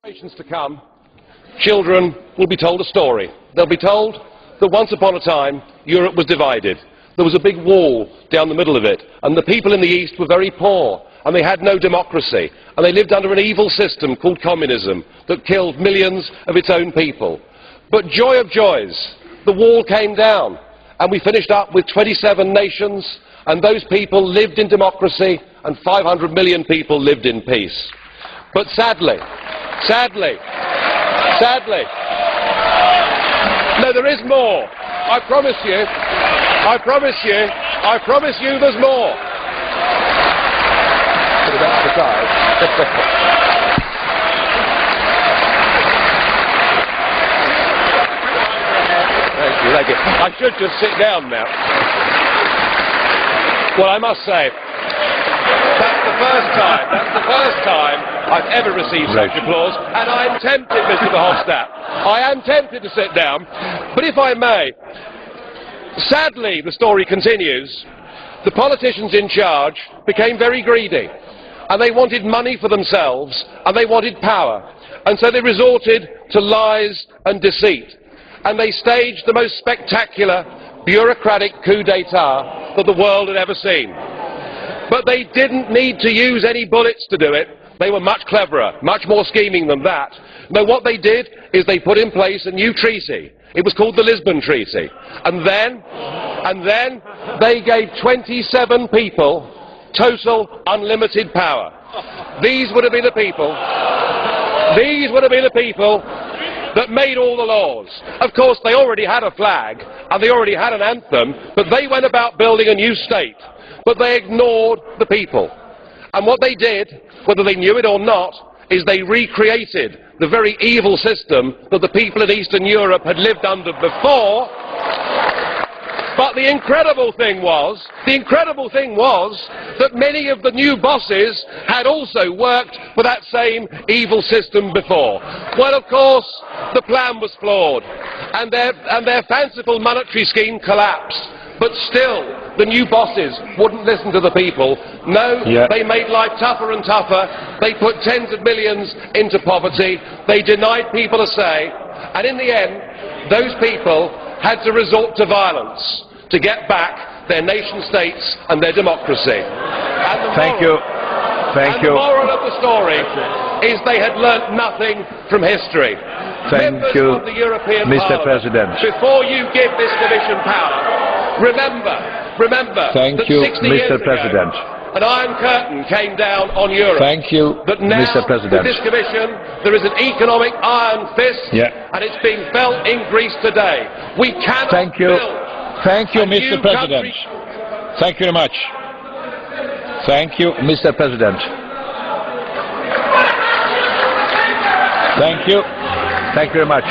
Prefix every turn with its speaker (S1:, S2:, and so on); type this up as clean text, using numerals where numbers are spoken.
S1: generations to come, children will be told a story. They'll be told that once upon a time, Europe was divided. There was a big wall down the middle of it, and the people in the East were very poor, and they had no democracy, and they lived under an evil system called communism that killed millions of its own people. But joy of joys, the wall came down, and we finished up with 27 nations, and those people lived in democracy, and 500 million people lived in peace. But sadly, no, there is more. I promise you there's more. Put it back to the side. Thank you. I should just sit down now. Well, I must say, that's the first time I've ever received such applause, and I'm tempted, Mr. Verhofstadt, I am tempted to sit down, but if I may, sadly, the story continues, the politicians in charge became very greedy, and they wanted money for themselves, and they wanted power, and so they resorted to lies and deceit, and they staged the most spectacular bureaucratic coup d'etat that the world had ever seen. But they didn't need to use any bullets to do it. They were much cleverer, much more scheming than that. No, what they did is they put in place a new treaty. It was called the Lisbon Treaty. And then they gave 27 people total unlimited power. These would have been the people that made all the laws. Of course, they already had a flag, and they already had an anthem, but they went about building a new state. But they ignored the people. And what they did, whether they knew it or not, is they recreated the very evil system that the people in Eastern Europe had lived under before. But the incredible thing was that many of the new bosses had also worked for that same evil system before. Well, of course, the plan was flawed, and their fanciful monetary scheme collapsed. But still, the new bosses wouldn't listen to the people. No, They made life tougher and tougher. They put tens of millions into poverty. They denied people a say. And in the end, those people had to resort to violence to get back their nation-states and their democracy. And the moral of the story is they had learnt nothing from history. Members of the European
S2: Mr.
S1: Parliament,
S2: President.
S1: before you give this Commission power, remember that 60 years ago, an Iron Curtain came down on Europe.
S2: Thank you,
S1: but now,
S2: Mr. President.
S1: with this Commission, there is an economic iron fist, and it's being felt in Greece today. We cannot build
S2: Thank you,
S1: a
S2: Mr.
S1: new
S2: President.
S1: country.
S2: Thank you very much. Thank you, Mr. President. Thank you. Thank you very much.